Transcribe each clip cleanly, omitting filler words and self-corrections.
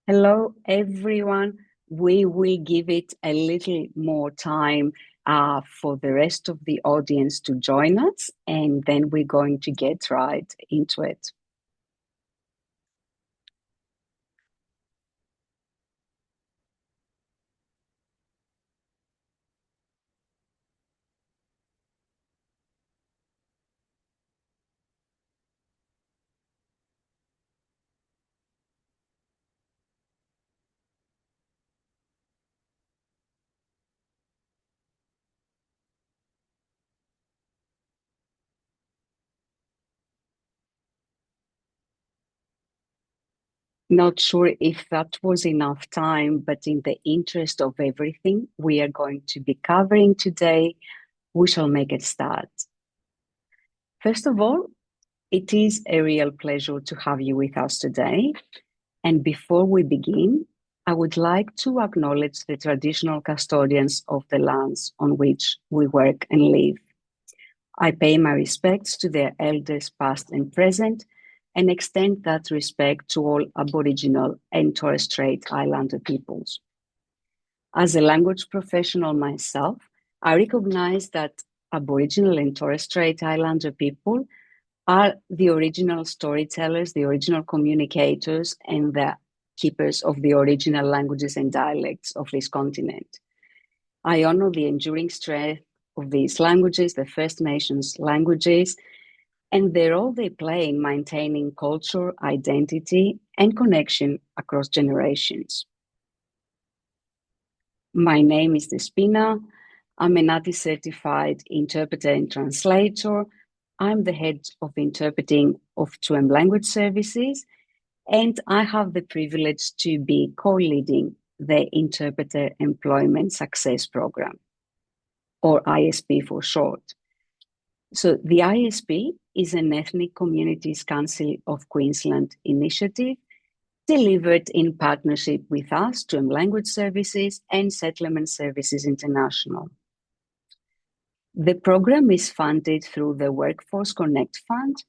Hello, everyone. We will give it a little more time for the rest of the audience to join us, and then we're going to get right into it. Not sure if that was enough time, but in the interest of everything we are going to be covering today, we shall make a start. First of all, it is a real pleasure to have you with us today. And before we begin, I would like to acknowledge the traditional custodians of the lands on which we work and live. I pay my respects to their elders, past and present, and extend that respect to all Aboriginal and Torres Strait Islander peoples. As a language professional myself, I recognize that Aboriginal and Torres Strait Islander people are the original storytellers, the original communicators, and the keepers of the original languages and dialects of this continent. I honor the enduring strength of these languages, the First Nations languages, and the role they play in maintaining culture, identity, and connection across generations. My name is Despina. I'm an NATI certified interpreter and translator. I'm the head of interpreting of 2M Language Services, and I have the privilege to be co-leading the Interpreter Employment Success Program, or IESP for short. So the IESP is an Ethnic Communities Council of Queensland initiative delivered in partnership with us, 2M Language Services and Settlement Services International. The program is funded through the Workforce Connect Fund,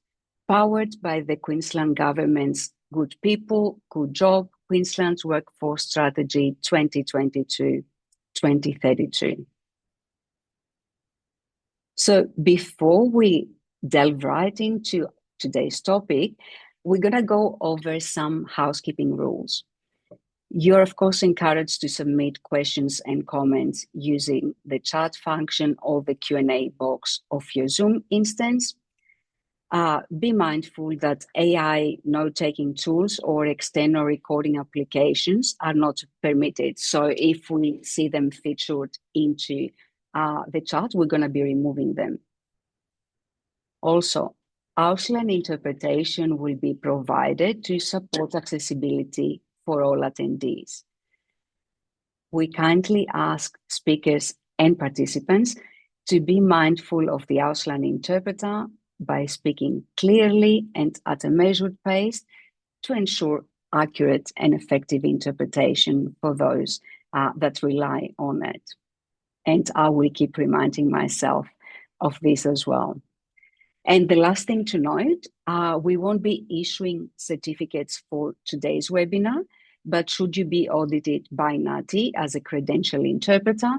powered by the Queensland Government's Good People, Good Job, Queensland's Workforce Strategy 2022-2032. So before we delve right into today's topic, we're going to go over some housekeeping rules. You're, of course, encouraged to submit questions and comments using the chat function or the Q&A box of your Zoom instance. Be mindful that AI note-taking tools or external recording applications are not permitted. So if we see them featured into the chat, we're going to be removing them. Also, Auslan interpretation will be provided to support accessibility for all attendees. We kindly ask speakers and participants to be mindful of the Auslan interpreter by speaking clearly and at a measured pace to ensure accurate and effective interpretation for those that rely on it. And I will keep reminding myself of this as well. And the last thing to note, we won't be issuing certificates for today's webinar, but should you be audited by NATI as a credential interpreter,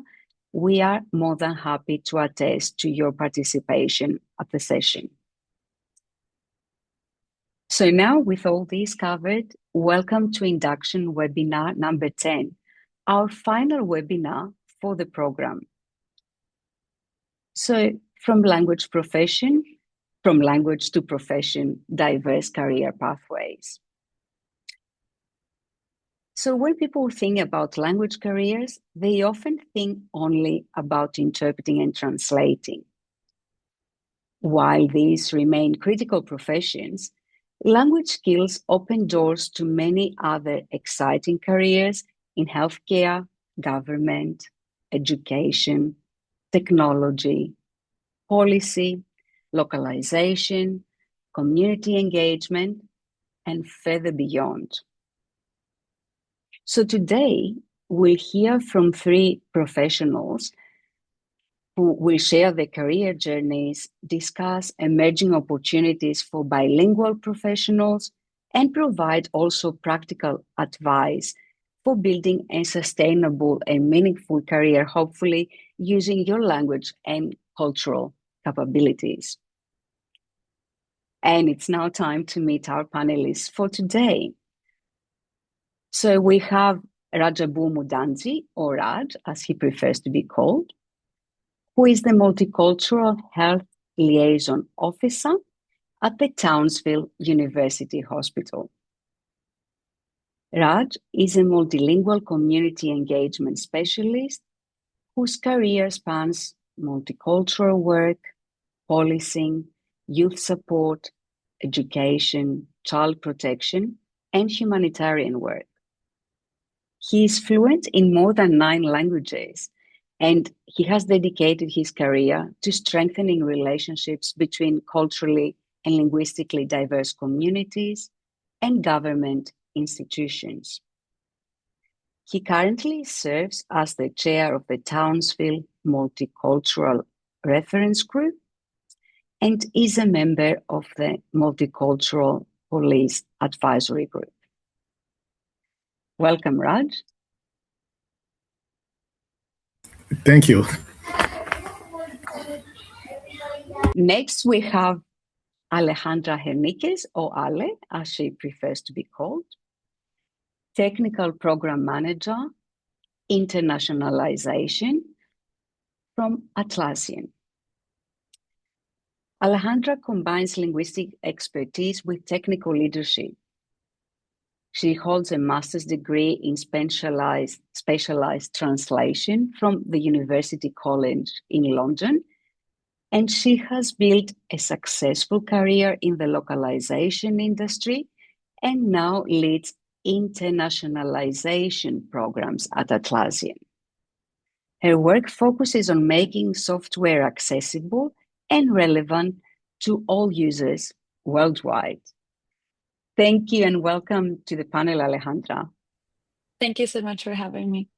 we are more than happy to attest to your participation at the session. So now, with all this covered, welcome to Induction Webinar number 10, our final webinar for the program. So from language to profession, diverse career pathways. So when people think about language careers, they often think only about interpreting and translating. While these remain critical professions, language skills open doors to many other exciting careers in healthcare, government, education, technology, policy, localization, community engagement, and further beyond. So today, we'll hear from 3 professionals who will share their career journeys, discuss emerging opportunities for bilingual professionals, and provide also practical advice for building a sustainable and meaningful career, hopefully using your language and cultural capabilities. And it's now time to meet our panelists for today. So we have Rajabu Mudanji, or Raj, as he prefers to be called, who is the Multicultural Health Liaison Officer at the Townsville University Hospital. Raj is a multilingual community engagement specialist whose career spans multicultural work, policing, youth support, education, child protection, and humanitarian work. He is fluent in more than 9 languages, and he has dedicated his career to strengthening relationships between culturally and linguistically diverse communities and government institutions. He currently serves as the chair of the Townsville Multicultural Reference Group and is a member of the Multicultural Police Advisory Group. Welcome, Raj. Thank you. Next, we have Alejandra Henriquez, or Ale, as she prefers to be called, Technical Program Manager, Internationalization from Atlassian. Alejandra combines linguistic expertise with technical leadership. She holds a master's degree in specialized translation from the University College in London, and she has built a successful career in the localization industry and now leads internationalization programs at Atlassian. Her work focuses on making software accessible and relevant to all users worldwide. Thank you and welcome to the panel, Alejandra. Thank you so much for having me.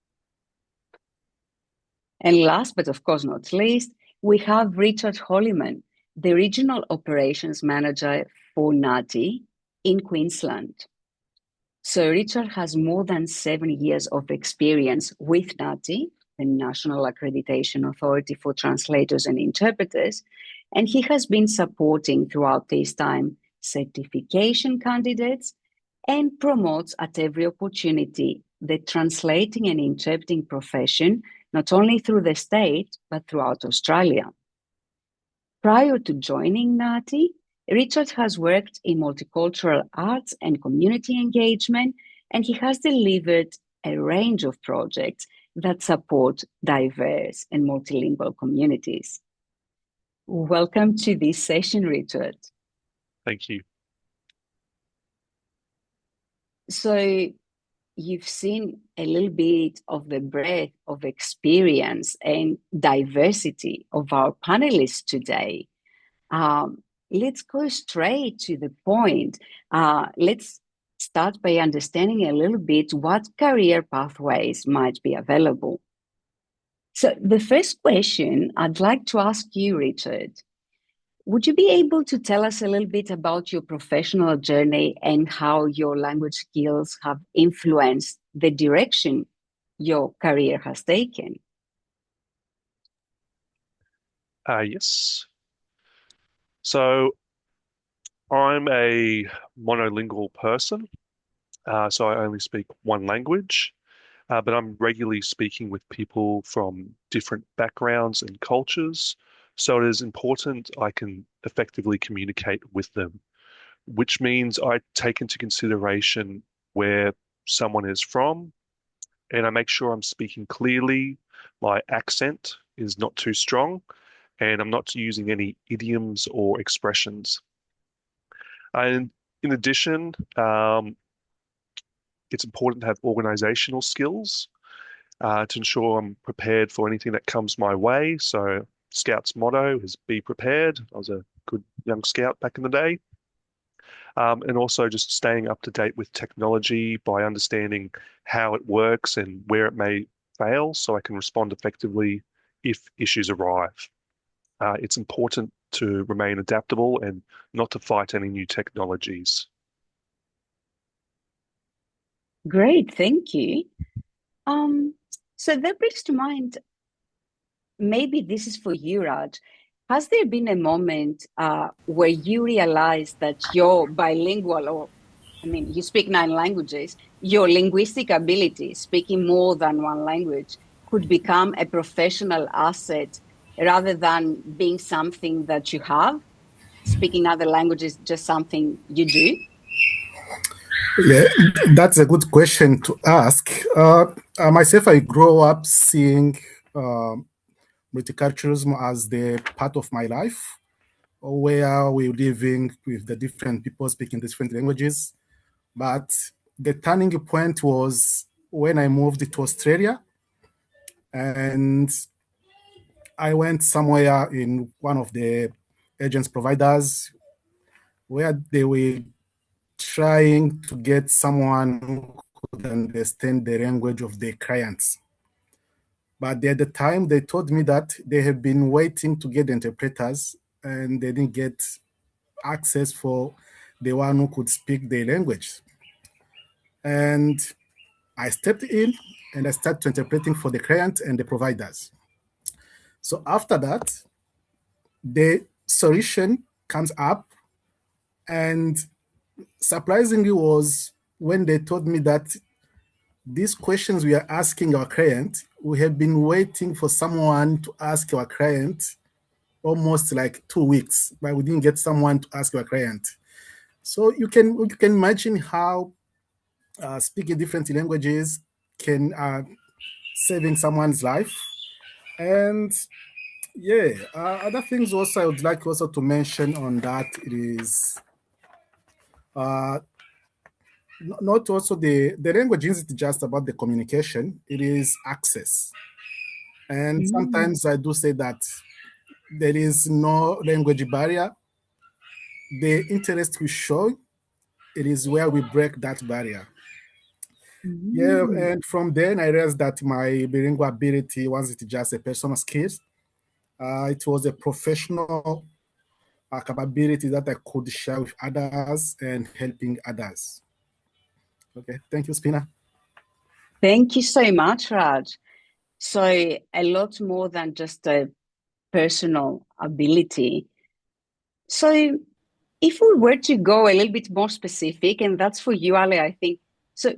And last, but of course not least, we have Richard Holliman, the Regional Operations Manager for NATI in Queensland. So Richard has more than 7 years of experience with NATI, the National Accreditation Authority for Translators and Interpreters, and he has been supporting throughout this time certification candidates and promotes at every opportunity the translating and interpreting profession, not only through the state, but throughout Australia. Prior to joining NATI, Richard has worked in multicultural arts and community engagement, and he has delivered a range of projects that support diverse and multilingual communities. Welcome to this session, Richard. Thank you. So you've seen a little bit of the breadth of experience and diversity of our panelists today. Let's go straight to the point. Let's start by understanding a little bit what career pathways might be available. So the first question I'd like to ask you, Richard, would you be able to tell us a little bit about your professional journey and how your language skills have influenced the direction your career has taken? Yes. So I'm a monolingual person, so I only speak one language, but I'm regularly speaking with people from different backgrounds and cultures, so it is important I can effectively communicate with them, which means I take into consideration where someone is from, and I make sure I'm speaking clearly. My accent is not too strong, and I'm not using any idioms or expressions. And in addition, it's important to have organizational skills to ensure I'm prepared for anything that comes my way. So Scout's motto is be prepared. I was a good young scout back in the day. And also just staying up to date with technology by understanding how it works and where it may fail so I can respond effectively if issues arrive. It's important to remain adaptable and not to fight any new technologies. Great, thank you. So that brings to mind, maybe this is for you, Raj. Has there been a moment where you realized that you're bilingual, or I mean, you speak 9 languages, your linguistic ability, speaking more than one language, could become a professional asset rather than being something that you have? Speaking other languages, just something you do? Yeah, that's a good question to ask. Myself, I grew up seeing multiculturalism as the part of my life, where we're living with the different people speaking different languages. But the turning point was when I moved to Australia, and I went somewhere in one of the agents providers where they were trying to get someone who could understand the language of their clients. But at the time, they told me that they have been waiting to get interpreters and they didn't get access for the one who could speak their language. And I stepped in and I started interpreting for the client and the providers. So after that, the solution comes up, and surprisingly was when they told me that these questions we are asking our client, we have been waiting for someone to ask our client almost like 2 weeks, but we didn't get someone to ask our client. So you can imagine how speaking different languages can saving someone's life. And yeah, other things also I would like also to mention on that it is uh, not also the language isn't just about the communication, it is access. And Mm. sometimes I do say that there is no language barrier. The interest we show, it is where we break that barrier. Yeah, Mm. and from then I realized that my bilingual ability wasn't just a personal skill. It was a professional capability that I could share with others and helping others. Okay, thank you, Spina. Thank you so much, Raj. So, a lot more than just a personal ability. So, if we were to go a little bit more specific, and that's for you, Ali, I think. So,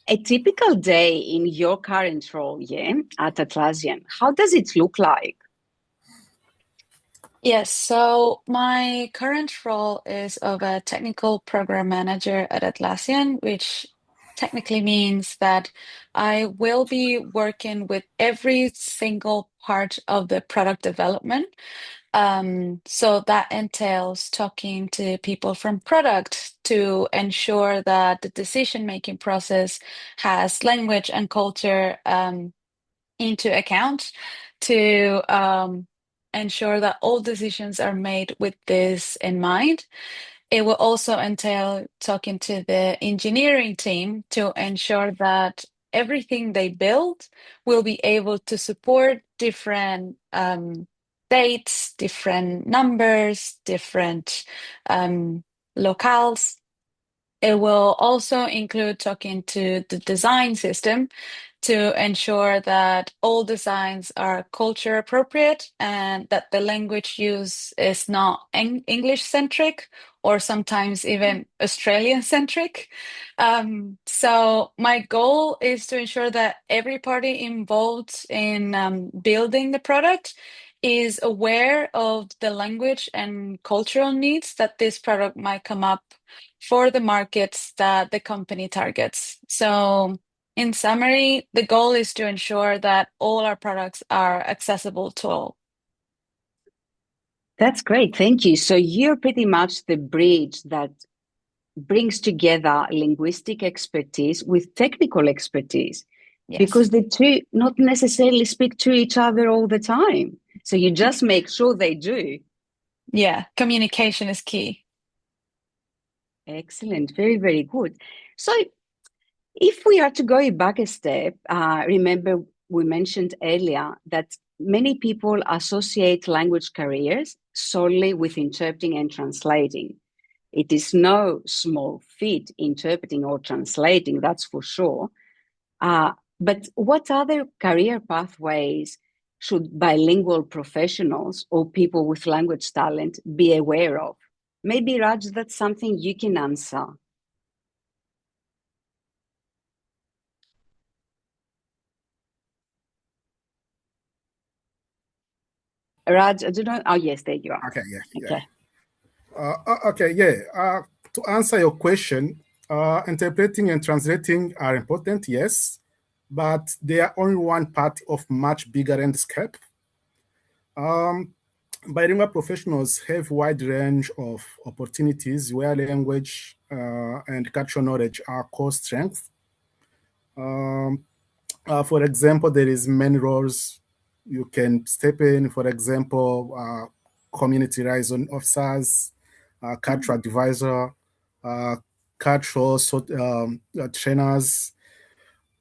a typical day in your current role, yeah, at Atlassian, how does it look like? Yes, so my current role is of a technical program manager at Atlassian, which technically means that I will be working with every single part of the product development. So that entails talking to people from product to ensure that the decision-making process has language and culture into account to ensure that all decisions are made with this in mind. It will also entail talking to the engineering team to ensure that everything they build will be able to support different dates, different numbers, different locales. It will also include talking to the design system to ensure that all designs are culture appropriate and that the language use is not English centric or sometimes even Australian centric. So my goal is to ensure that every party involved in building the product is aware of the language and cultural needs that this product might come up for the markets that the company targets. So, in summary, the goal is to ensure that all our products are accessible to all. That's great. Thank you. So, you're pretty much the bridge that brings together linguistic expertise with technical expertise Yes. because the two not necessarily speak to each other all the time. So, you just make sure they do. Yeah, communication is key. Excellent. Very, very good. So, if we are to go back a step, remember we mentioned earlier that many people associate language careers solely with interpreting and translating. It is no small feat interpreting or translating, that's for sure. But what other career pathways should bilingual professionals or people with language talent be aware of? Maybe, Raj, that's something you can answer. Raj, I don't know. Oh, yes, there you are. Okay, yeah, yeah. Okay. Okay, yeah. To answer your question, interpreting and translating are important, yes, but they are only one part of much bigger landscape. Bilingual professionals have wide range of opportunities where language and cultural knowledge are core strengths. For example, there is many roles you can step in. For example, community liaison officers, cultural advisor, uh, cultural trainers.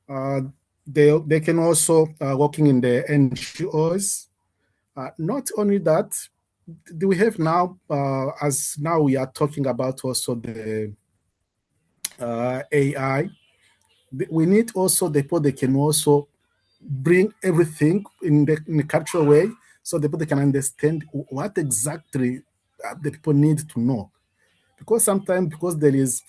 Uh, they can also working in the NGOs. Not only that, do we have now, as now we are talking about also the AI, we need also the people they can also bring everything in a cultural way so the people can understand what exactly the people need to know. Because sometimes, because there is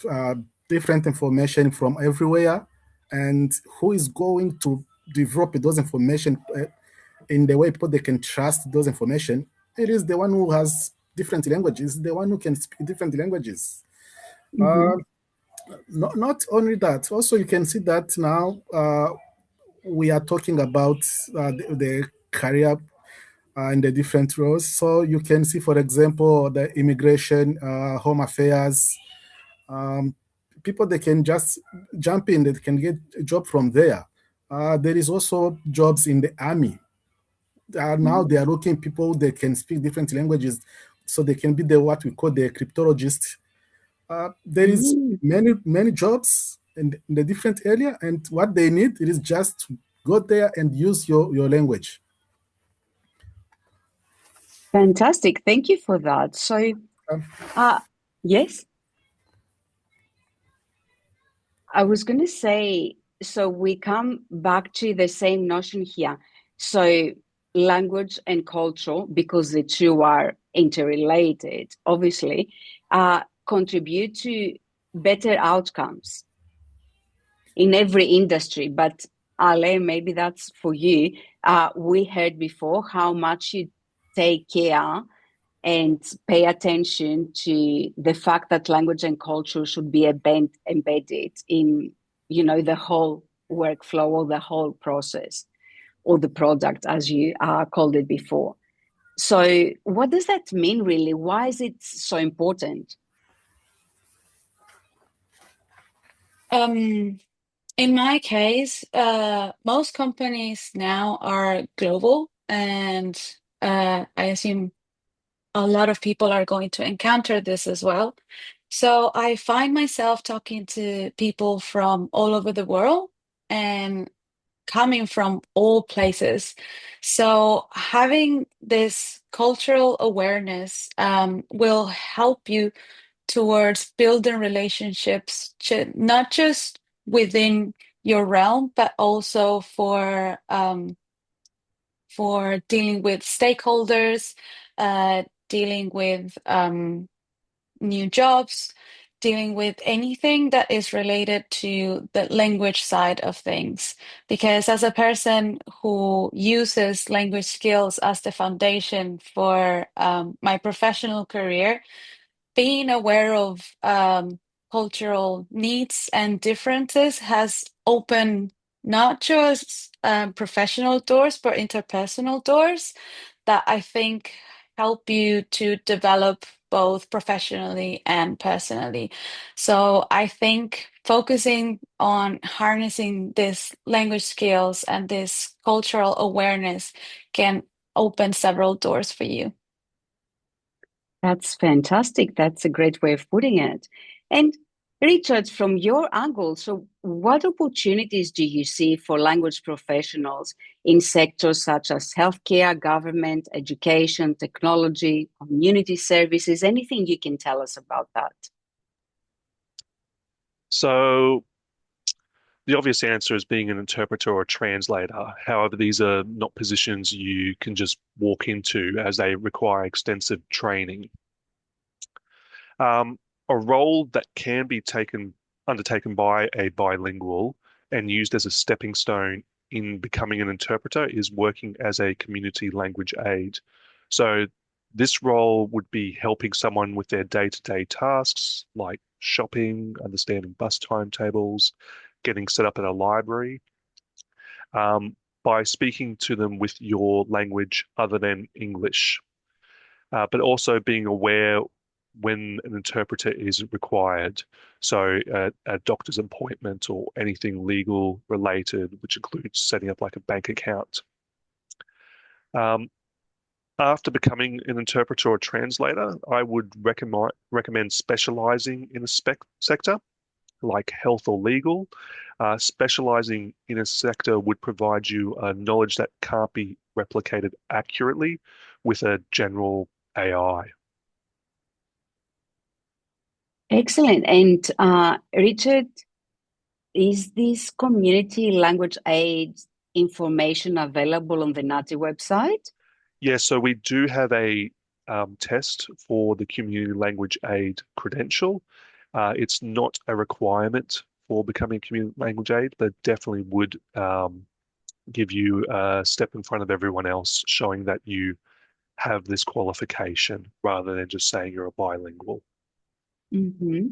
different information from everywhere, and who is going to develop those information in the way people they can trust those information, it is the one who has different languages, the one who can speak different languages. Mm-hmm. Not only that, also you can see that now we are talking about the career in the different roles. So you can see, for example, the immigration, home affairs, people they can just jump in, they can get a job from there. There is also jobs in the army. Now they are looking people that can speak different languages, so they can be the what we call the cryptologist. There is many jobs in the different area, and what they need it is just to go there and use your language. Fantastic. Thank you for that. So, yes, I was going to say, so we come back to the same notion here. So, language and culture, because the two are interrelated, obviously, contribute to better outcomes in every industry. But Ale, maybe that's for you. We heard before how much you take care and pay attention to the fact that language and culture should be embedded in, the whole workflow or the whole process or the product, as you called it before. So what does that mean, really? Why is it so important? In my case, most companies now are global, and I assume a lot of people are going to encounter this as well. So I find myself talking to people from all over the world and coming from all places. So having this cultural awareness will help you towards building relationships, not just within your realm, but also for dealing with stakeholders, dealing with new jobs, dealing with anything that is related to the language side of things. Because as a person who uses language skills as the foundation for my professional career, being aware of cultural needs and differences has opened not just professional doors, but interpersonal doors that I think help you to develop both professionally and personally. So I think focusing on harnessing this language skills and this cultural awareness can open several doors for you. That's fantastic. That's a great way of putting it. And Richard, from your angle, so what opportunities do you see for language professionals in sectors such as healthcare, government, education, technology, community services? Anything you can tell us about that? So the obvious answer is being an interpreter or a translator. However, these are not positions you can just walk into as they require extensive training. A role that can be undertaken by a bilingual and used as a stepping stone in becoming an interpreter is working as a community language aid. So this role would be helping someone with their day-to-day tasks like shopping, understanding bus timetables, getting set up at a library, by speaking to them with your language other than English, but also being aware when an interpreter is required. So a doctor's appointment or anything legal related, which includes setting up like a bank account. After becoming an interpreter or translator, I would recommend specializing in a sector like health or legal. Specializing in a sector would provide you a knowledge that can't be replicated accurately with a general AI. Excellent. And Richard, is this community language aid information available on the NATI website? Yes, so we do have a test for the community language aid credential. It's not a requirement for becoming a community language aid, but definitely would give you a step in front of everyone else, showing that you have this qualification rather than just saying you're a bilingual. Mm-hmm.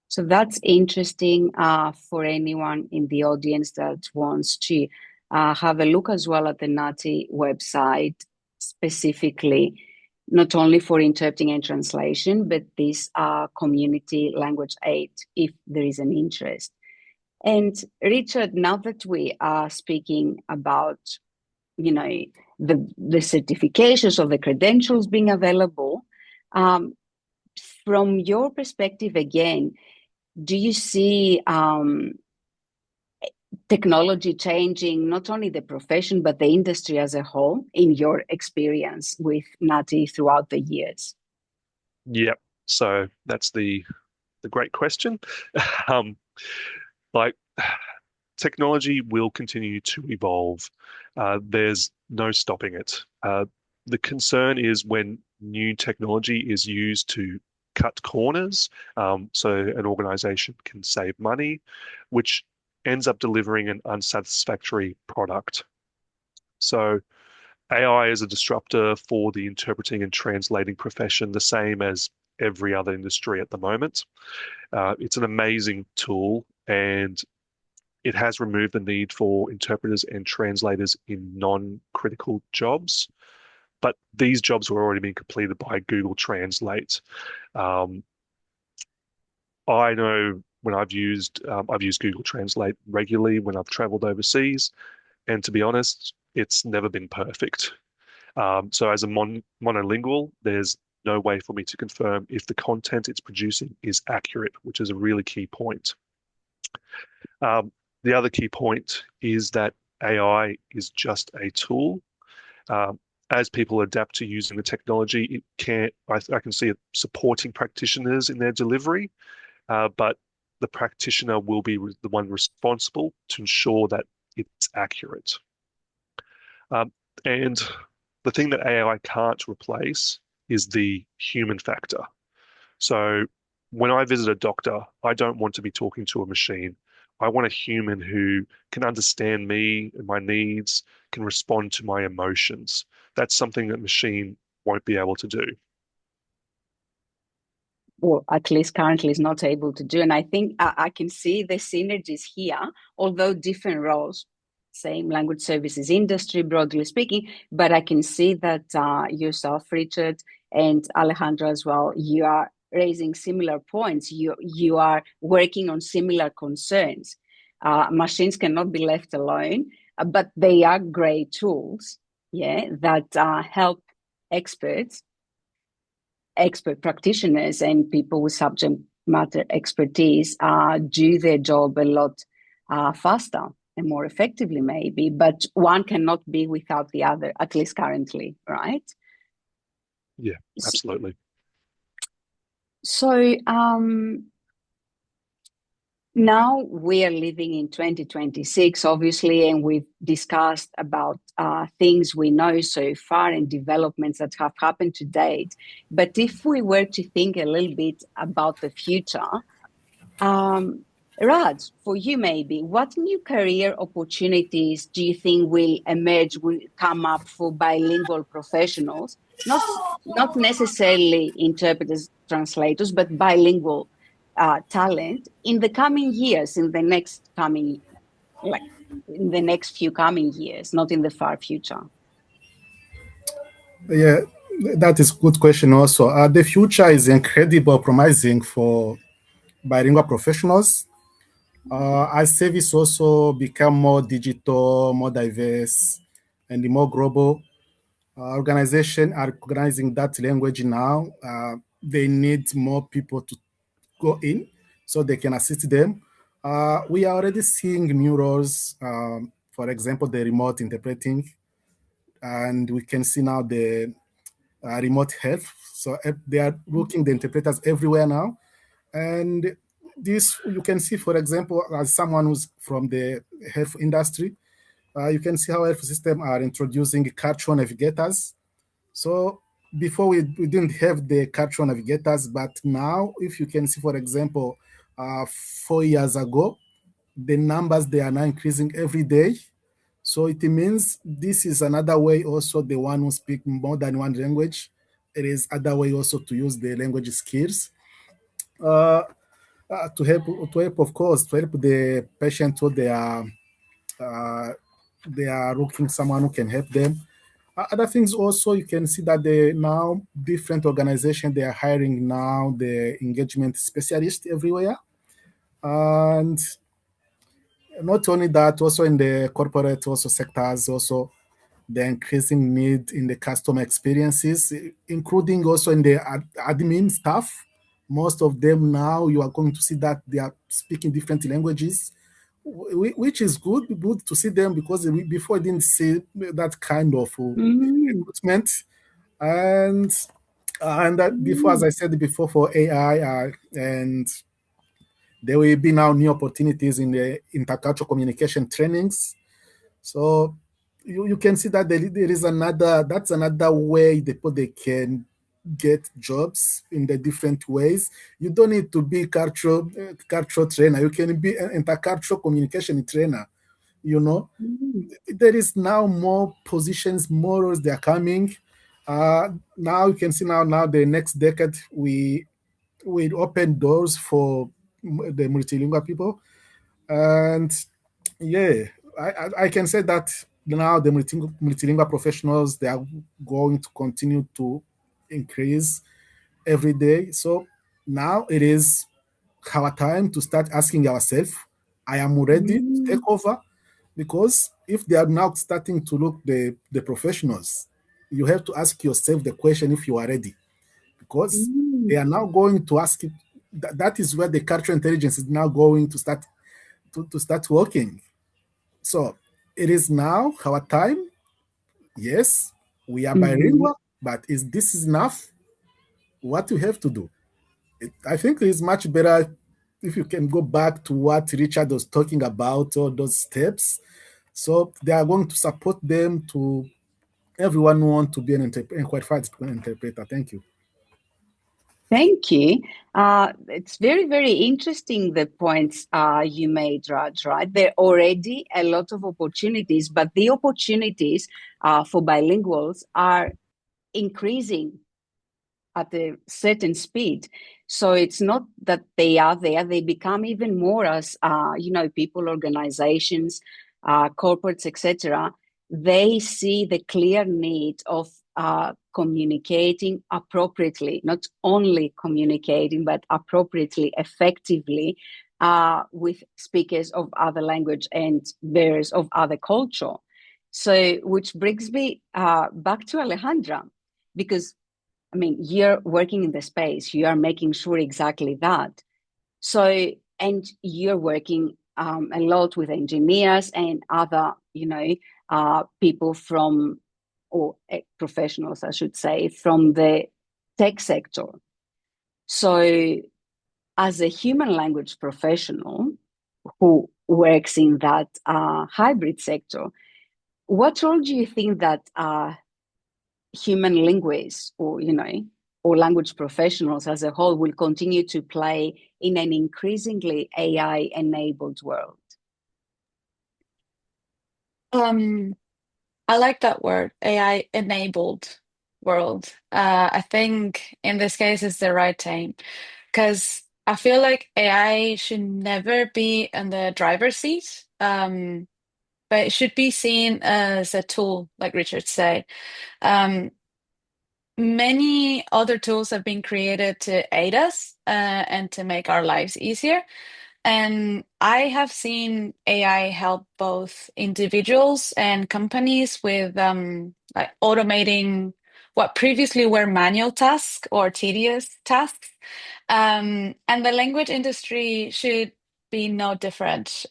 So that's interesting for anyone in the audience that wants to have a look as well at the NATI website, specifically, not only for interpreting and translation, but this community language aid, if there is an interest. And Richard, now that we are speaking about, the certifications or the credentials being available, from your perspective again, do you see technology changing not only the profession but the industry as a whole in your experience with NATI throughout the years? Yep. So that's the great question. Like technology will continue to evolve. There's no stopping it. The concern is when new technology is used to cut corners, so an organization can save money, which ends up delivering an unsatisfactory product. So AI is a disruptor for the interpreting and translating profession, the same as every other industry at the moment. It's an amazing tool, and it has removed the need for interpreters and translators in non-critical jobs. But these jobs were already being completed by Google Translate. I know when I've used Google Translate regularly when I've traveled overseas, and to be honest, it's never been perfect. So as a monolingual, there's no way for me to confirm if the content it's producing is accurate, which is a really key point. The other key point is that AI is just a tool. As people adapt to using the technology, I can see it supporting practitioners in their delivery, but the practitioner will be the one responsible to ensure that it's accurate. And the thing that AI can't replace is the human factor. So when I visit a doctor, I don't want to be talking to a machine. I want a human who can understand me and my needs, can respond to my emotions. That's something that machine won't be able to do. Or at least currently is not able to do. And I think I can see the synergies here, although different roles, same language services industry, broadly speaking, but I can see that yourself, Richard, and Alejandra as well, you are raising similar points. You are working on similar concerns. Machines cannot be left alone, but they are great tools, that help expert practitioners and people with subject matter expertise do their job a lot faster and more effectively, maybe, but one cannot be without the other, at least currently, right? Yeah, absolutely. So now we are living in 2026, obviously, and we've discussed about things we know so far and developments that have happened to date. But if we were to think a little bit about the future, Raj, for you maybe, what new career opportunities do you think will emerge, will come up for bilingual professionals? Not necessarily interpreters, translators, but bilingual talent in the coming years, in the next coming, like in the next few coming years, not in the far future. Yeah, that is a good question also. The future is incredible promising for bilingual professionals. As service also become more digital, more diverse, and more global, organizations are recognizing that language now. They need more people to go in so they can assist them. We are already seeing new roles, for example, the remote interpreting, and we can see now the remote health. So they are looking the interpreters everywhere now. And this you can see, for example, as someone who's from the health industry, you can see how health systems are introducing cultural navigators. So before we didn't have the cultural navigators, but now if you can see, for example, 4 years ago, the numbers they are now increasing every day. So it means this is another way also the one who speak more than one language. It is other way also to use the language skills. Uh, to help of course to help the patient who uh, they are looking someone who can help them. Other things also you can see that they now different organizations they are hiring now the engagement specialist everywhere, and not only that, also in the corporate also sectors, also the increasing need in the customer experiences, including also in the admin staff. Most of them now you are going to see that they are speaking different languages, which is good to see them because before I didn't see that kind of Mm, recruitment. And that before, as mm, I said before, for AI, and there will be now new opportunities in the intercultural communication trainings. So you can see that there is another way they can get jobs in the different ways. You don't need to be cultural trainer. You can be an intercultural communication trainer. You know, mm, there is now more positions, more roles they are coming. Now you can see now the next decade we open doors for the multilingual people, and yeah, I can say that now the multilingual professionals they are going to continue to increase every day. So now it is our time to start asking ourselves, I am ready to take mm, over, because if they are now starting to look the professionals, you have to ask yourself the question if you are ready, because they mm, are now going to ask it. That is where the cultural intelligence is now going to start working. So it is now our time. Yes, we are mhm. bilingual, but is this enough? What we have to do? I think it's much better if you can go back to what Richard was talking about, all those steps. So they are going to support them to everyone who want to be an qualified interpreter. Thank you. Thank you. It's very, very interesting the points you made, Raj, right? There are already a lot of opportunities, but the opportunities for bilinguals are increasing at a certain speed. So it's not that they are there, they become even more as, people, organizations, corporates, etc. They see the clear need of communicating appropriately, not only communicating, but appropriately, effectively with speakers of other language and bearers of other culture. So, which brings me back to Alejandra, because I mean, you're working in the space, you are making sure exactly that. So, and you're working a lot with engineers and other, people from, or professionals, I should say, from the tech sector. So, as a human language professional who works in that hybrid sector, what role do you think that human linguists or language professionals as a whole will continue to play in an increasingly AI-enabled world? I like that word, AI-enabled world. I think in this case it's the right thing because I feel like AI should never be in the driver's seat, but it should be seen as a tool, like Richard said. Um, Many other tools have been created to aid us and to make our lives easier. And I have seen AI help both individuals and companies with like automating what previously were manual tasks or tedious tasks. And the language industry should be no different.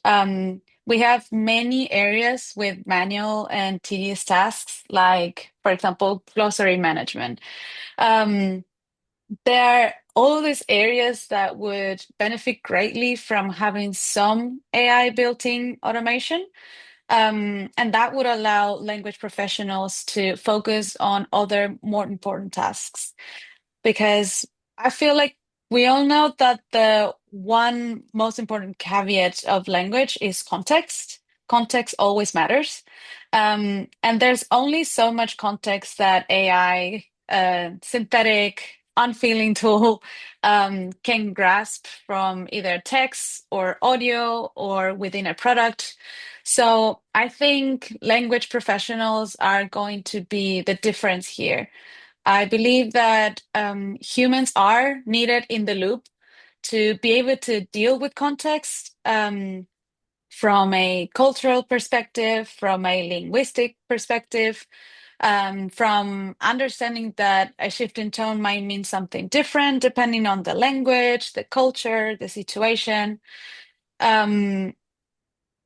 We have many areas with manual and tedious tasks, like, for example, glossary management. Um, there are all these areas that would benefit greatly from having some AI built-in automation. And that would allow language professionals to focus on other more important tasks. Because I feel like we all know that the one most important caveat of language is context. Context always matters. And there's only so much context that AI, synthetic, unfeeling tool, can grasp from either text or audio or within a product. So I think language professionals are going to be the difference here. I believe that humans are needed in the loop to be able to deal with context from a cultural perspective, from a linguistic perspective, from understanding that a shift in tone might mean something different depending on the language, the culture, the situation. Um,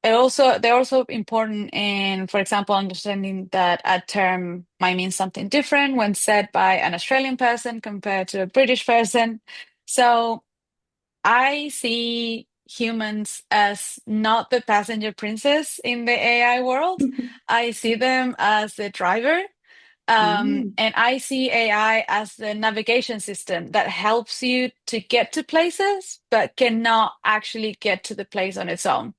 they're also important in, for example, understanding that a term might mean something different when said by an Australian person compared to a British person. So I see humans as not the passenger princess in the AI world. I see them as the driver. And I see AI as the navigation system that helps you to get to places, but cannot actually get to the place on its own.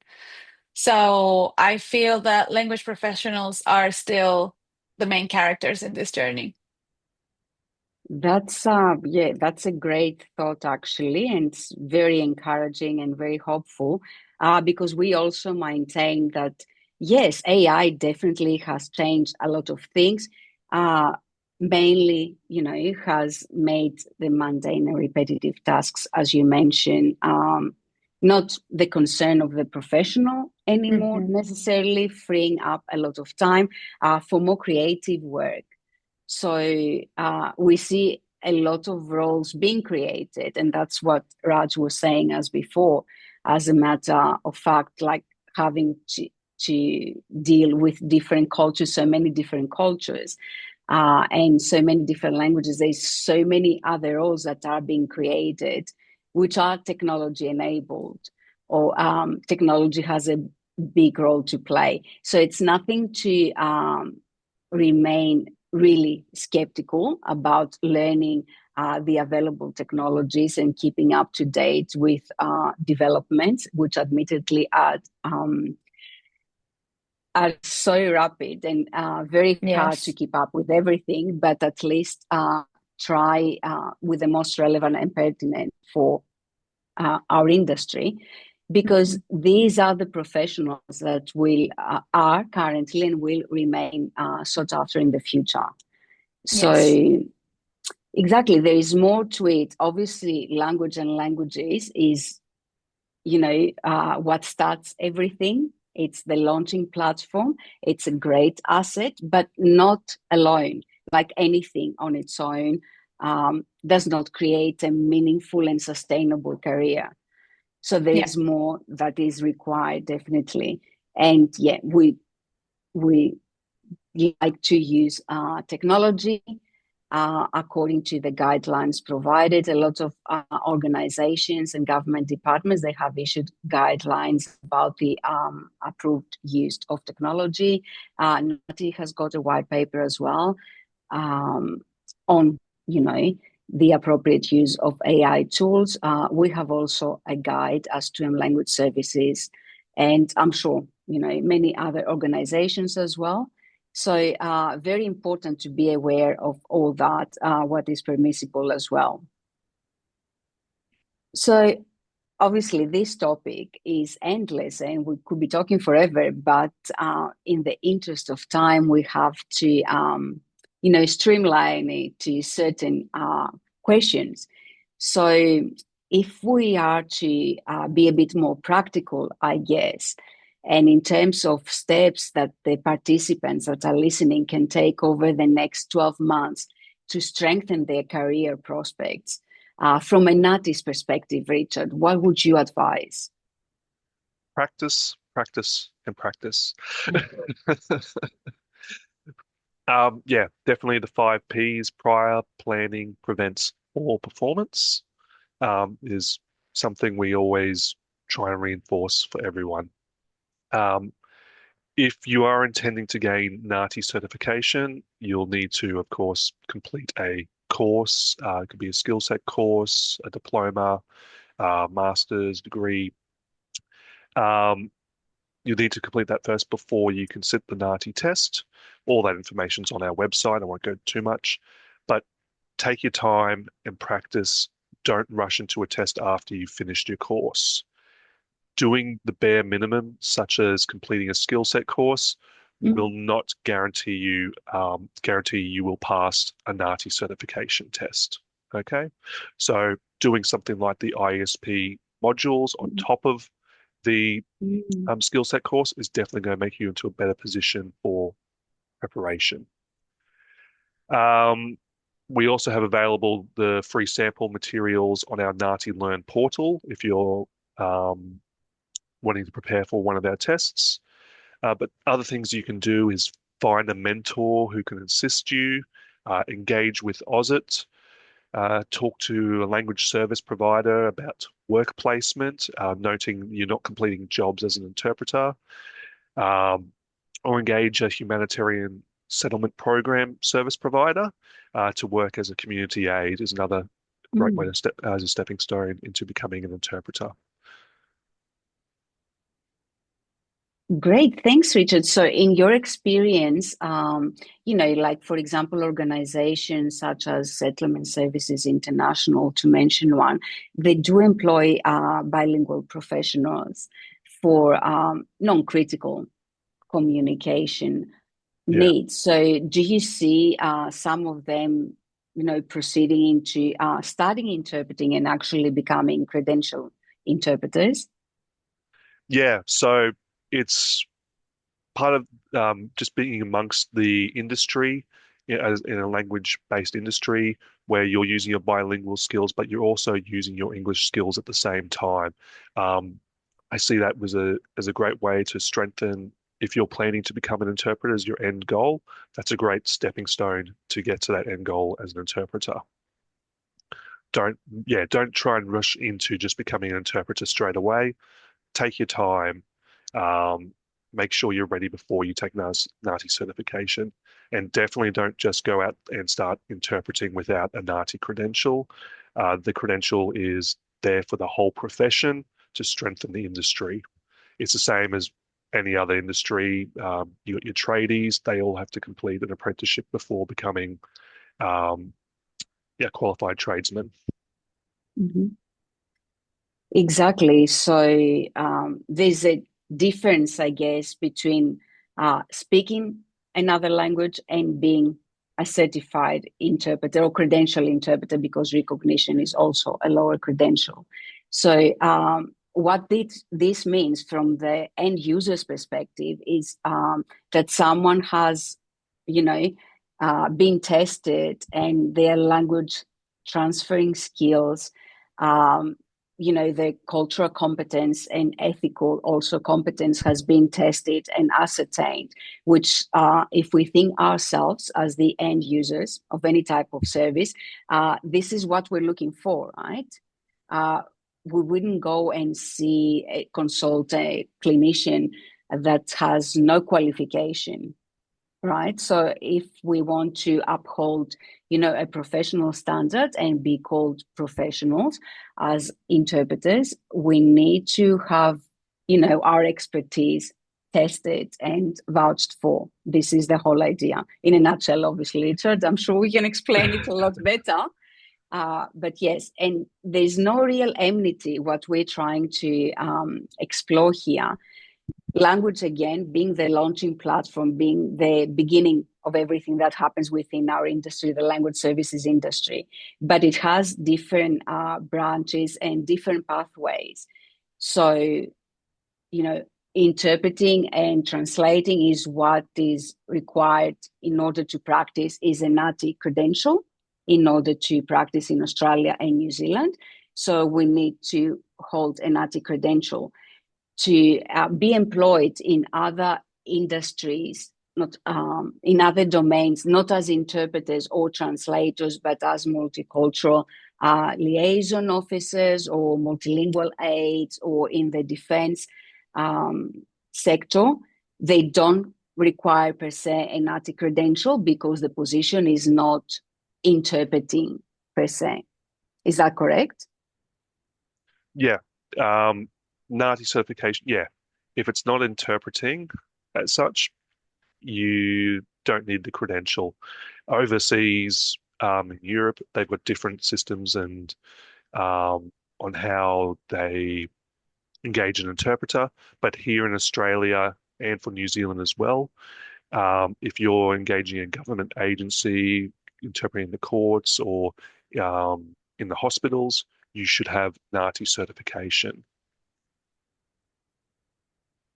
So I feel that language professionals are still the main characters in this journey. That's a great thought actually, and it's very encouraging and very hopeful, because we also maintain that yes, AI definitely has changed a lot of things. Mainly, it has made the mundane and repetitive tasks, as you mentioned, not the concern of the professional anymore Mhm. necessarily, freeing up a lot of time for more creative work. So we see a lot of roles being created, and that's what Raj was saying as before. As a matter of fact, like having to deal with different cultures, so many different cultures, and so many different languages. There's so many other roles that are being created, which are technology enabled, or technology has a big role to play. So it's nothing to remain really skeptical about learning the available technologies and keeping up to date with developments, which admittedly are so rapid and very hard to Yes. keep up with everything, but at least try with the most relevant and pertinent for our industry, because Mhm. these are the professionals that will are currently and will remain sought after in the future. Yes. So exactly, there is more to it. Obviously, language and languages is what starts everything. It's the launching platform. It's a great asset, but not alone. Like anything on its own, does not create a meaningful and sustainable career. So there is more that is required, definitely. And yeah, we like to use technology according to the guidelines provided. A lot of organizations and government departments, they have issued guidelines about the approved use of technology. NATI has got a white paper as well on, the appropriate use of AI tools. We have also a guide as to language services, and I'm sure, many other organizations as well. So very important to be aware of all that, what is permissible as well. So obviously this topic is endless and we could be talking forever, but in the interest of time, we have to, streamline it to certain questions. So if we are to be a bit more practical, I guess, and in terms of steps that the participants that are listening can take over the next 12 months to strengthen their career prospects, from a NATI's perspective, Richard, what would you advise? Practice, practice, and practice. Yeah, definitely the 5 Ps: prior, planning, prevents poor performance, is something we always try and reinforce for everyone. If you are intending to gain NATI certification, you'll need to, of course, complete a course. It could be a skill set course, a diploma, master's degree. You need to complete that first before you can sit the NATI test. All that information's on our website. I won't go too much, but take your time and practice. Don't rush into a test after you've finished your course. Doing the bare minimum, such as completing a skill set course, will not guarantee you will pass a NATI certification test. Okay, so doing something like the IESP modules on top of the skill set course is definitely going to make you into a better position for preparation. We also have available the free sample materials on our NATI Learn portal if you're wanting to prepare for one of our tests. But other things you can do is find a mentor who can assist you, engage with OSIT, talk to a language service provider about work placement, noting you're not completing jobs as an interpreter, or engage a humanitarian settlement program service provider to work as a community aid is another great way to step as a stepping stone into becoming an interpreter. Great, thanks, Richard. So in your experience, like, for example, organizations such as Settlement Services International, to mention one, they do employ bilingual professionals for non-critical communication needs. So do you see some of them, proceeding into studying interpreting and actually becoming credentialed interpreters? Yeah, so it's part of just being amongst the industry, as in a language-based industry where you're using your bilingual skills, but you're also using your English skills at the same time. I see that as a great way to strengthen. If you're planning to become an interpreter as your end goal, that's a great stepping stone to get to that end goal as an interpreter. Don't try and rush into just becoming an interpreter straight away. Take your time. Make sure you're ready before you take NATI certification. And definitely don't just go out and start interpreting without a NATI credential. The credential is there for the whole profession to strengthen the industry. It's the same as any other industry. You got your tradies, they all have to complete an apprenticeship before becoming qualified tradesmen. Exactly. So there's a difference, I guess, between speaking another language and being a certified interpreter or credential interpreter, because recognition is also a lower credential. So what this means from the end user's perspective is that someone has, been tested and their language transferring skills the cultural competence and ethical also competence has been tested and ascertained, which if we think ourselves as the end users of any type of service, this is what we're looking for, right? We wouldn't go and consult a clinician that has no qualification, right? So if we want to uphold, a professional standard and be called professionals as interpreters, we need to have, our expertise tested and vouched for. This is the whole idea. In a nutshell, obviously, Richard, I'm sure we can explain it a lot better. But yes, and there's no real enmity. What we're trying to explore here, language, again, being the launching platform, being the beginning of everything that happens within our industry, the language services industry. But it has different branches and different pathways. So, interpreting and translating is what is required in order to practice, is a NATI credential in order to practice in Australia and New Zealand. So we need to hold a NATI credential to be employed in other industries, not in other domains, not as interpreters or translators, but as multicultural liaison officers or multilingual aides, or in the defense sector. They don't require per se a NATI credential because the position is not interpreting per se. Is that correct? Yeah. NATI certification, yeah. If it's not interpreting as such, you don't need the credential. Overseas, in Europe, they've got different systems and on how they engage an interpreter. But here in Australia and for New Zealand as well, if you're engaging a government agency, interpreting the courts or in the hospitals, you should have NATI certification.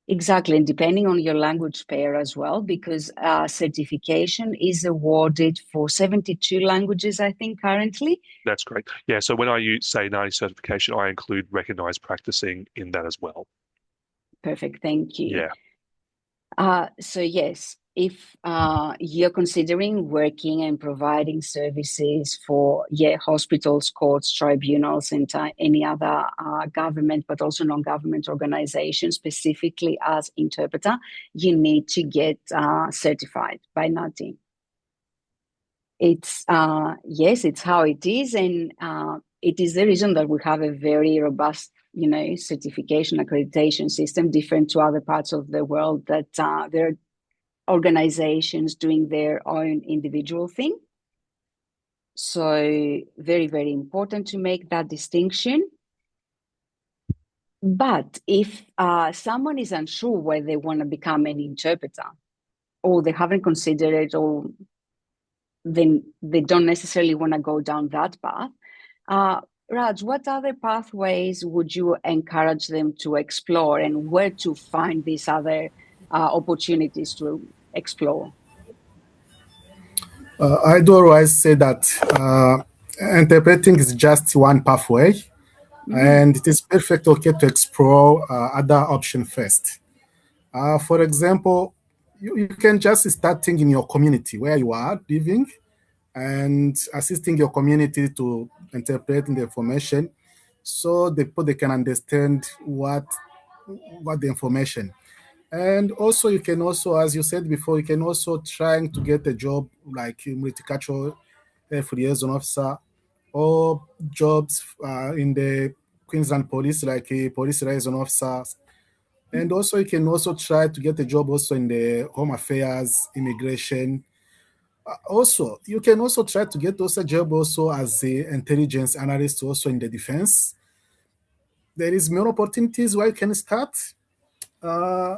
Exactly, and depending on your language pair as well, because certification is awarded for 72 languages, I think, currently. That's great. Yeah, so when I say NATI certification, I include recognized practicing in that as well. Perfect, thank you. Yeah. So yes, if you're considering working and providing services for hospitals, courts, tribunals, and any other government, but also non-government organizations, specifically as interpreter, you need to get certified by NATI. It's yes, it's how it is, and it is the reason that we have a very robust certification accreditation system, different to other parts of the world, that there are organizations doing their own individual thing. So very, very important to make that distinction. But if someone is unsure whether they want to become an interpreter, or they haven't considered it, or then they don't necessarily want to go down that path, Raj, what other pathways would you encourage them to explore, and where to find these other opportunities to explore? I do always say that interpreting is just one pathway, and it is perfect okay to explore other options first. For example, you can just starting in your community where you are living and assisting your community to interpret the information so they can understand what the information. And also you can also, as you said before, you can also trying to get a job like a multicultural liaison officer, or jobs in the Queensland police like a police liaison officer. And also you can also try to get a job also in the home affairs, immigration. Also, you can also try to get also a job also as a intelligence analyst also in the defense. There is many opportunities where you can start. Uh,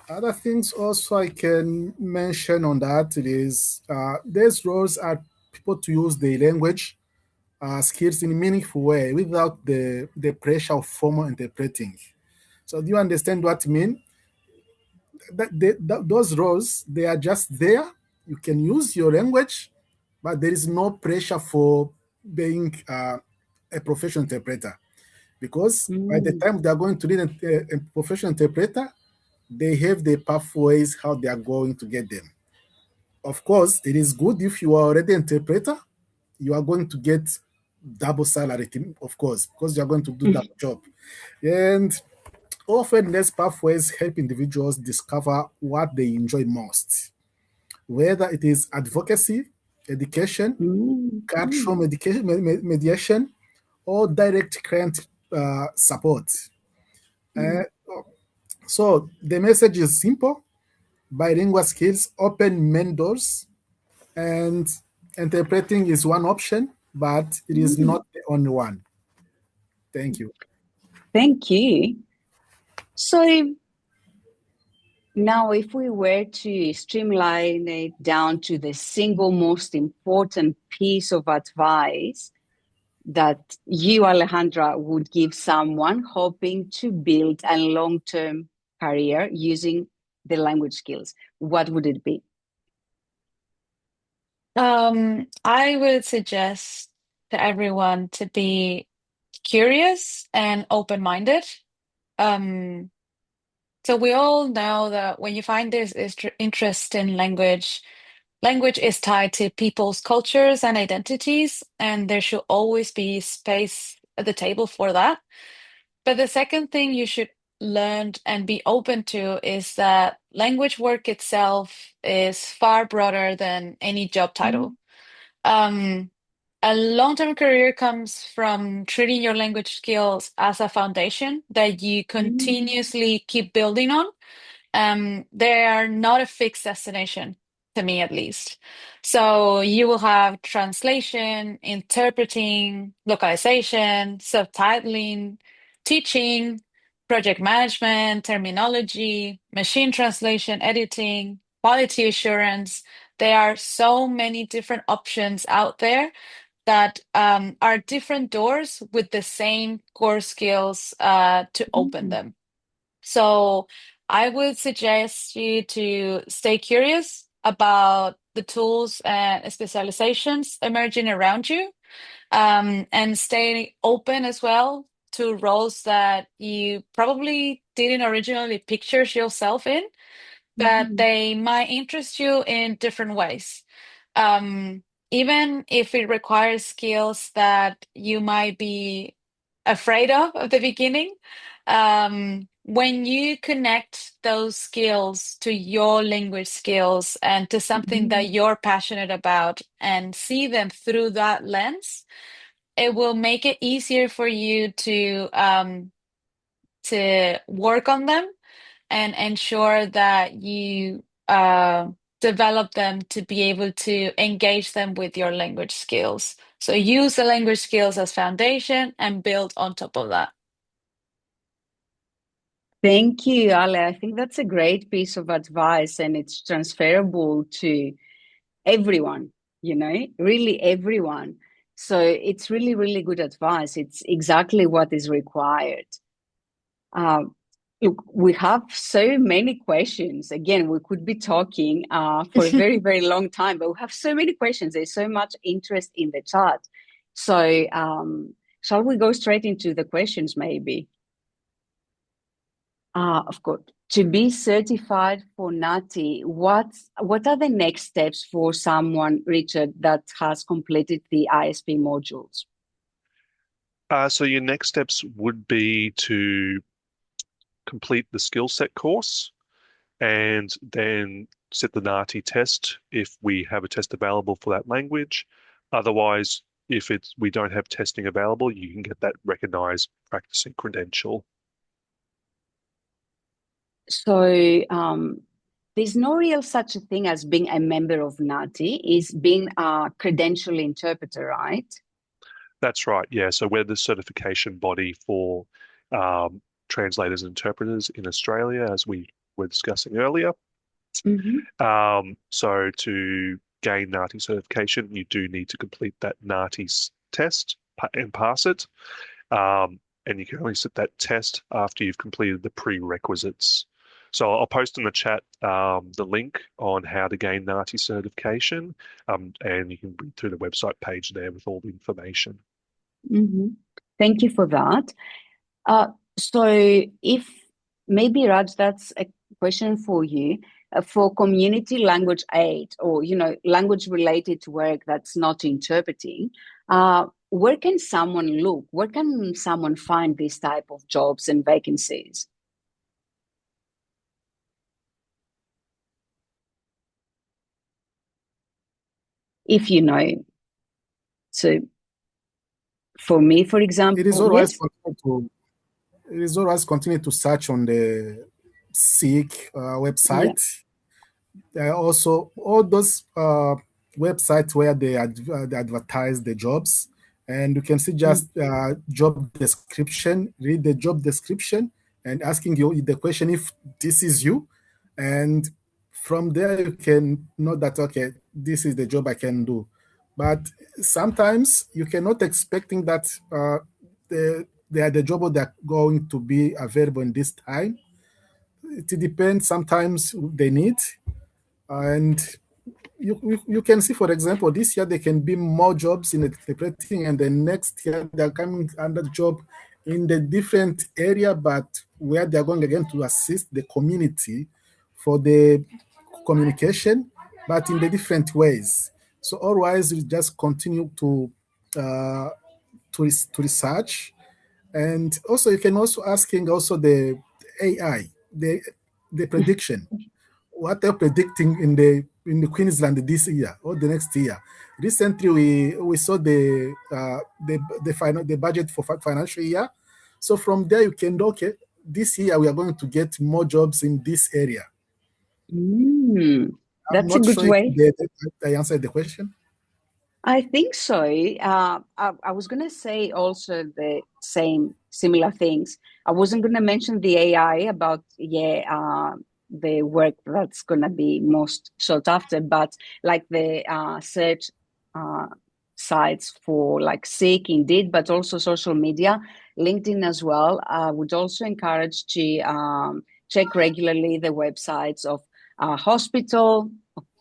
Other things also I can mention on that is these roles are people to use the language skills in a meaningful way without the pressure of formal interpreting. So do you understand what I mean? Those roles, they are just there. You can use your language, but there is no pressure for being a professional interpreter, because by the Mm. time they are going to need a professional interpreter, they have the pathways how they are going to get them. Of course, it is good if you are already an interpreter, you are going to get double salary, of course, because you are going to do that job. And often these pathways help individuals discover what they enjoy most, whether it is advocacy, education, Mm. cultural mediation, or direct client support. Uh, Mm. so the message is simple: bilingual skills open many doors, and interpreting is one option, but it is Mm. not the only one. Thank you. Thank you. So now, if we were to streamline it down to the single most important piece of advice that you, Alejandra, would give someone hoping to build a long-term career using the language skills, what would it be? I would suggest to everyone to be curious and open-minded. Um, so we all know that when you find this interest in language, language is tied to people's cultures and identities, and there should always be space at the table for that. But the second thing you should learn and be open to is that language work itself is far broader than any job title. Mm. Um, a long-term career comes from treating your language skills as a foundation that you Mm. continuously keep building on. They are not a fixed destination, to me at least. So you will have translation, interpreting, localization, subtitling, teaching, project management, terminology, machine translation, editing, quality assurance. There are so many different options out there that are different doors with the same core skills to open Mm. them. So I would suggest you to stay curious about the tools and specializations emerging around you, and stay open as well to roles that you probably didn't originally picture yourself in, but Mm. they might interest you in different ways. Um, Even if it requires skills that you might be afraid of at the beginning, when you connect those skills to your language skills and to something Mm. that you're passionate about and see them through that lens, it will make it easier for you to work on them and ensure that you develop them to be able to engage them with your language skills. So use the language skills as foundation and build on top of that. Thank you, Ale. I think that's a great piece of advice, and it's transferable to everyone, really everyone. So it's really, really good advice. It's exactly what is required. Um, Look, we have so many questions. Again, we could be talking for a very, very long time, but we have so many questions. There's so much interest in the chat. So, shall we go straight into the questions, maybe? Of course. To be certified for NATI, what are the next steps for someone, Richard, that has completed the ISP modules? So your next steps would be to complete the skill set course and then set the NATI test if we have a test available for that language. Otherwise, if we don't have testing available, you can get that recognized practicing credential. So, there's no real such a thing as being a member of NATI, is being a credential interpreter, right? That's right. Yeah. So we're the certification body for um, translators and interpreters in Australia, as we were discussing earlier. Mm-hmm. So to gain NATI certification, you do need to complete that NATI test and pass it. And you can only sit that test after you've completed the prerequisites. So I'll post in the chat the link on how to gain NATI certification, and you can read through the website page there with all the information. Mm-hmm. Thank you for that. Uh, so if maybe Raj, that's a question for you. For community language aid or language related work that's not interpreting, where can someone look? Where can someone find this type of jobs and vacancies? If you know. So for me, for It is example, always yes. continue to it is always continue to search on the Seek Yeah. website. There are also all those websites where they advertise the jobs, and you can see Mm. just job description, read the job description, and asking you the question if this is you, and from there you can know that okay, this is the job I can do. But sometimes you cannot expecting that they are the job that are going to be available in this time. It depends. Sometimes they need, and you can see, for example, this year there can be more jobs in the interpreting, and the next year they're coming under job in the different area, but where they're going again to assist the community for the communication, but in the different ways. So otherwise, we just continue uh, to research, and also you can also asking also the AI the prediction what they're predicting in the Queensland this year or the next year. Recently, we saw the budget for financial year. So from there, you can okay, this year we are going to get more jobs in this area. Mm. I'm That's a not good sure if way. I answered the question. I think so. I was going to say also the same similar things. I wasn't going to mention the AI about the work that's going to be most sought after, but like the search uh, sites for like Seek, Indeed, but also social media, LinkedIn as well. I would also encourage to check regularly the websites of hospital,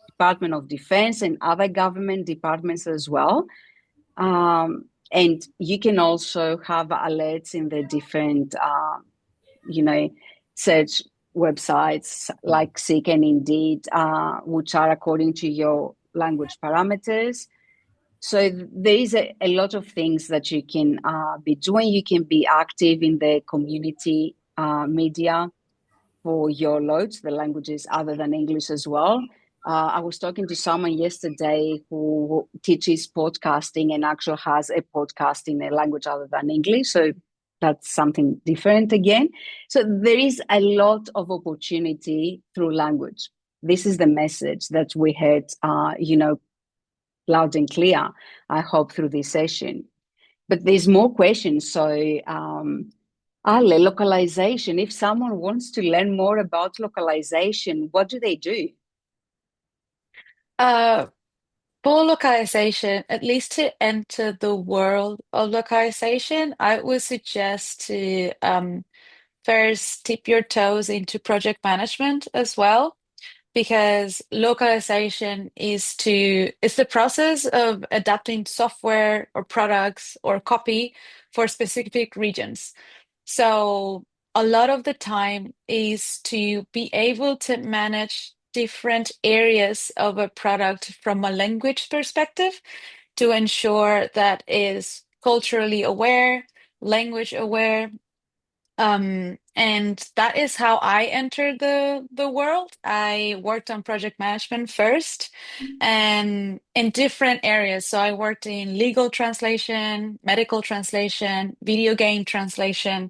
Department of Defense, and other government departments as well. And you can also have alerts in the different, you know, search websites like Seek and Indeed, which are according to your language parameters. So there is a lot of things that you can be doing. You can be active in the community media for your loads, the languages other than English as well. I was talking to someone yesterday who teaches podcasting and actually has a podcast in a language other than English. So that's something different again. So there is a lot of opportunity through language. This is the message that we heard, loud and clear, I hope, through this session. But there's more questions. So, Ale, localization. If someone wants to learn more about localization, what do they do? Uh, for localization, at least to enter the world of localization, I would suggest to first dip your toes into project management as well, because localization is the process of adapting software or products or copy for specific regions. So a lot of the time is to be able to manage different areas of a product from a language perspective to ensure that is culturally aware, language aware, and that is how I entered the world. I worked on project management first and in different areas. So I worked in legal translation, medical translation, video game translation,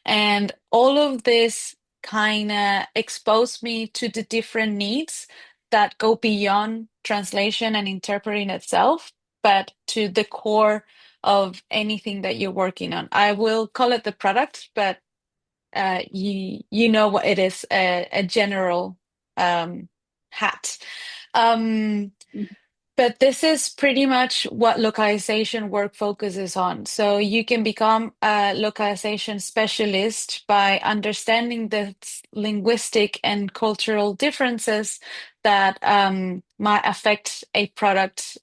and all of this kind of exposed me to the different needs that go beyond translation and interpreting itself, but to the core of anything that you're working on. I will call it the product, but you know what it is, a general hat. Um, but this is pretty much what localization work focuses on. So you can become a localization specialist by understanding the linguistic and cultural differences that might affect a product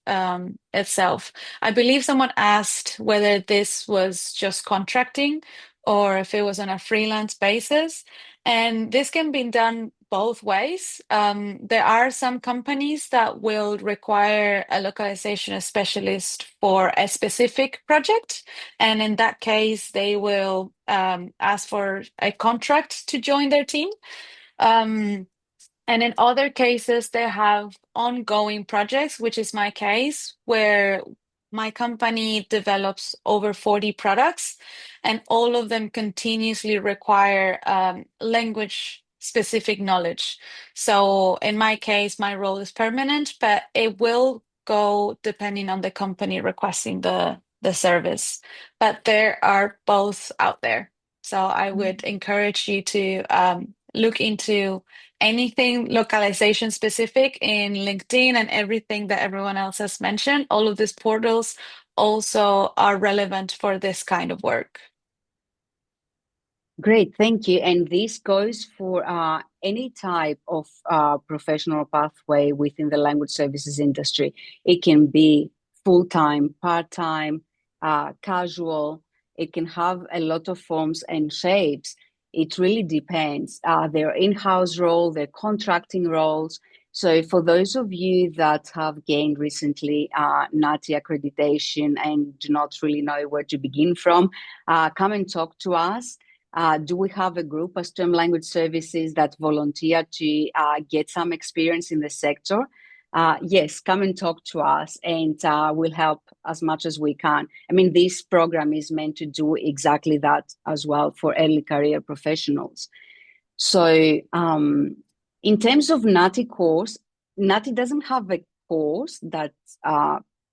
itself. I believe someone asked whether this was just contracting or if it was on a freelance basis. And this can be done both ways. There are some companies that will require a localization specialist for a specific project. And in that case, they will ask for a contract to join their team. And in other cases, they have ongoing projects, which is my case, where my company develops over 40 products, and all of them continuously require language specific knowledge. So in my case, my role is permanent, but it will go depending on the company requesting the service. But there are both out there. So I would encourage you to look into anything localization specific in LinkedIn and everything that everyone else has mentioned. All of these portals also are relevant for this kind of work. Great, thank you. And this goes for any type of professional pathway within the language services industry. It can be full-time, part-time, casual. It can have a lot of forms and shapes. It really depends. Their in-house role, their contracting roles. So for those of you that have gained recently NATI accreditation and do not really know where to begin from, come and talk to us. Do we have a group as Term Language Services that volunteer to get some experience in the sector? Yes, come and talk to us and we'll help as much as we can. I mean, this program is meant to do exactly that as well for early career professionals. So in terms of NATI course, NATI doesn't have a course that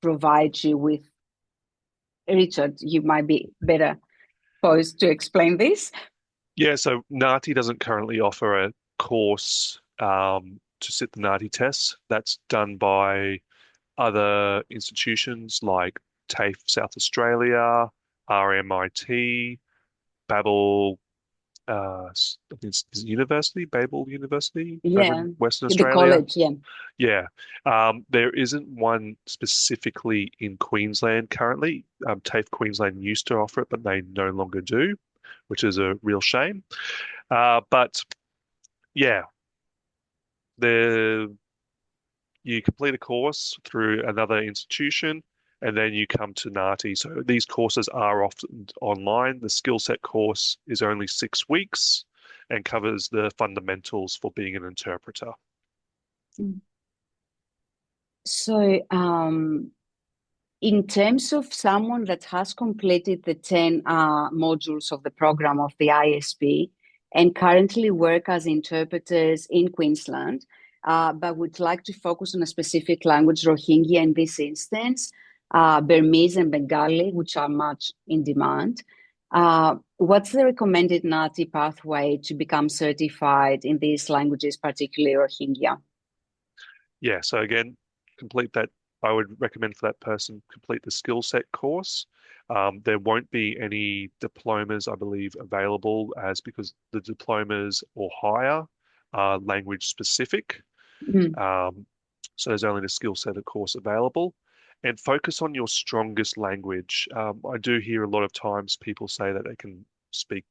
provides you with, Richard, you might be better posed to explain this. Yeah, so NATI doesn't currently offer a course to sit the NATI tests. That's done by other institutions like TAFE South Australia, RMIT, Babel, I think it's University, Babel University over Yeah, in Western the Australia. college, yeah. Yeah, there isn't one specifically in Queensland currently. TAFE Queensland used to offer it, but they no longer do, which is a real shame. But yeah, the you complete a course through another institution, and then you come to NATI. So these courses are often online. The skill set course is only 6 weeks and covers the fundamentals for being an interpreter. So, in terms of someone that has completed the 10 modules of the program of the IESP and currently work as interpreters in Queensland, but would like to focus on a specific language, Rohingya in this instance, Burmese and Bengali, which are much in demand. What's the recommended NATI pathway to become certified in these languages, particularly Rohingya? Yeah, so again, complete that. I would recommend for that person complete the skill set course. There won't be any diplomas, I believe, available because the diplomas or higher are language specific. So there's only the skill set of course available. And focus on your strongest language. I do hear a lot of times people say that they can speak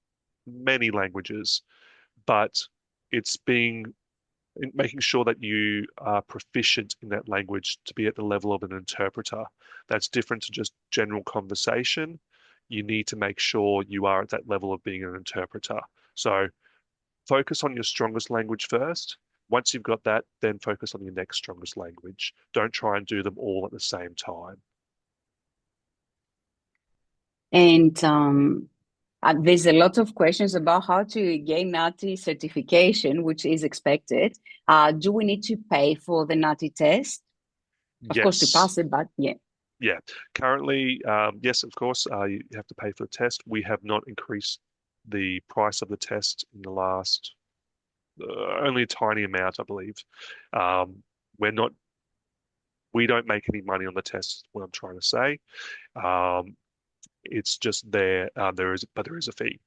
many languages, but it's making sure that you are proficient in that language to be at the level of an interpreter. That's different to just general conversation. You need to make sure you are at that level of being an interpreter. So focus on your strongest language first. Once you've got that, then focus on your next strongest language. Don't try and do them all at the same time. And there's a lot of questions about how to gain NATI certification, which is expected. Do we need to pay for the NATI test? Of course, to pass it, but yeah. Yeah. Currently, yes, of course, you have to pay for the test. We have not increased the price of the test in the last only a tiny amount, I believe. We don't make any money on the test, what I'm trying to say. It's just there. There is a fee.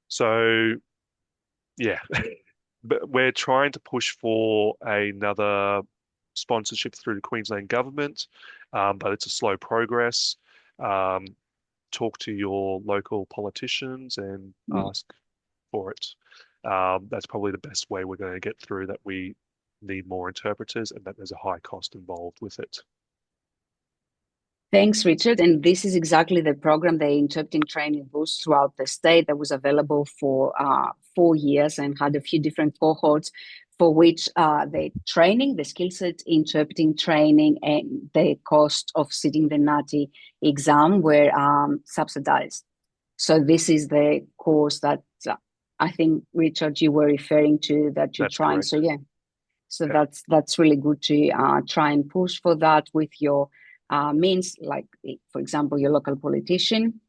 So, yeah, but we're trying to push for another sponsorship through the Queensland government, but it's a slow progress. Um, Talk to your local politicians and ask for it. That's probably the best way we're going to get through that. We need more interpreters and that there's a high cost involved with it. Thanks, Richard. And this is exactly the program, the Interpreting Training Boost throughout the state, that was available for 4 years and had a few different cohorts for which the training, the skill set interpreting training, and the cost of sitting the NATI exam were subsidized. So this is the course that I think, Richard, you were referring to, that you're That's trying. correct. So yeah, so Yeah. that's really good to try and push for that with your means, like, for example, your local politician.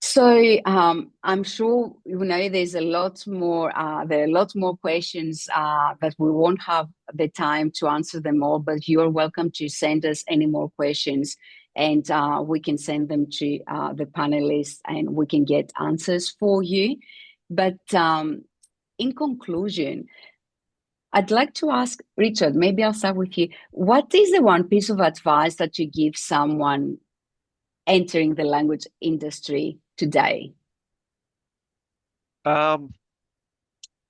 So I'm sure there's a lot more. There are a lot more questions that we won't have the time to answer them all. But you're welcome to send us any more questions, and we can send them to the panelists, and we can get answers for you. But in conclusion, I'd like to ask Richard. Maybe I'll start with you. What is the one piece of advice that you give someone entering the language industry today?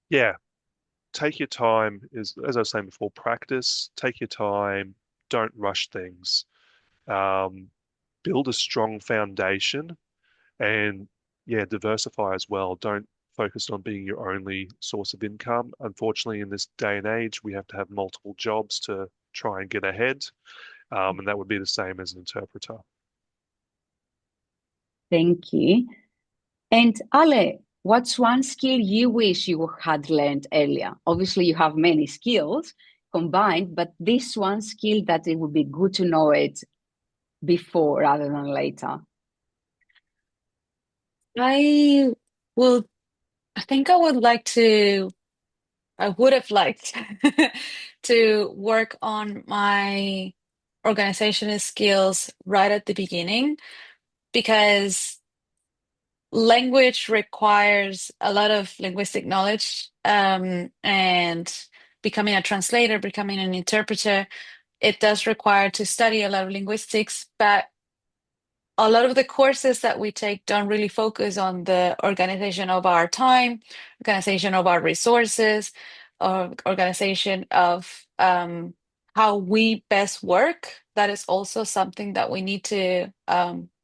Yeah, take your time. As I was saying before, practice. Take your time. Don't rush things. Um, Build a strong foundation, and yeah, diversify as well. Don't focus on being your only source of income. Unfortunately, in this day and age, we have to have multiple jobs to try and get ahead, and that would be the same as an interpreter. Thank you. And Ale, what's one skill you wish you had learned earlier? Obviously, you have many skills combined, but this one skill that it would be good to know it before rather than later. I will, I think I would like to, I would have liked to work on my organizational skills right at the beginning, because language requires a lot of linguistic knowledge, and becoming a translator, becoming an interpreter, it does require to study a lot of linguistics, but a lot of the courses that we take don't really focus on the organization of our time, organization of our resources, or organization of how we best work. That is also something that we need to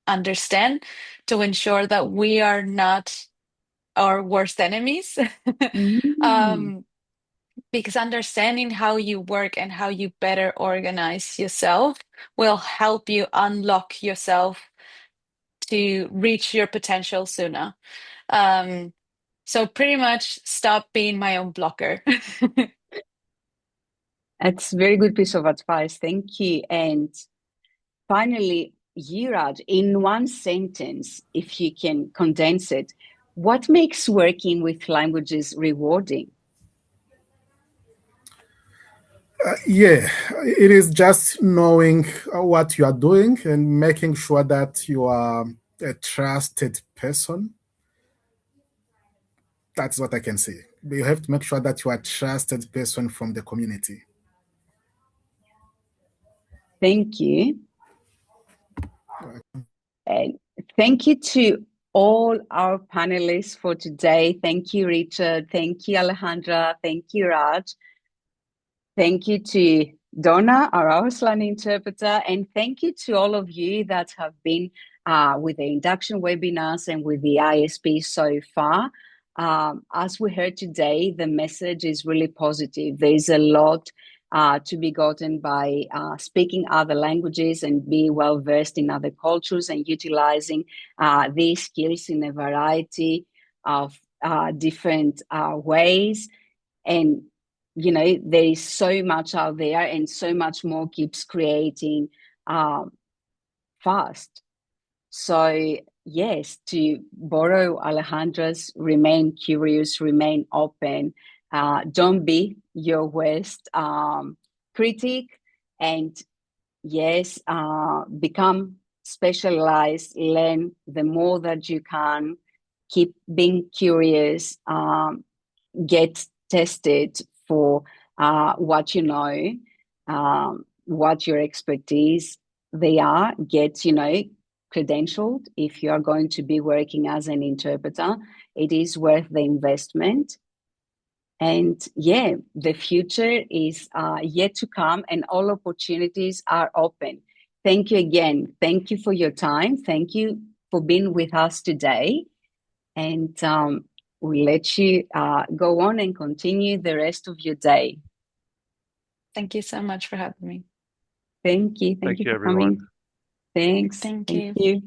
understand to ensure that we are not our worst enemies. Mm. um, because understanding how you work and how you better organize yourself will help you unlock yourself to reach your potential sooner. Um, so pretty much stop being my own blocker. That's a very good piece of advice. Thank you. And finally, Yiraj, in one sentence, if you can condense it, what makes working with languages rewarding? Yeah, it is just knowing what you are doing and making sure that you are a trusted person. That's what I can say. You have to make sure that you are a trusted person from the community. Thank you. And thank you to all our panelists for today. Thank you, Richard. Thank you, Alejandra. Thank you, Raj. Thank you to Donna, our Auslan interpreter, and thank you to all of you that have been with the induction webinars and with the IESP so far. As we heard today, the message is really positive. There's a lot to be gotten by speaking other languages and be well versed in other cultures and utilizing these skills in a variety of different ways. And there is so much out there, and so much more keeps creating fast. So yes, to borrow Alejandra's, remain curious, remain open, don't be your worst critic, and yes, become specialized, learn the more that you can, keep being curious, get tested for what you know, what your expertise they are, get, credentialed. If you are going to be working as an interpreter, it is worth the investment. And yeah, the future is yet to come, and all opportunities are open. Thank you again. Thank you for your time. Thank you for being with us today. And we'll let you go on and continue the rest of your day. Thank you so much for having me. Thank you. Thank Thank you you, for everyone. coming. Thanks. Thank Thank you. you.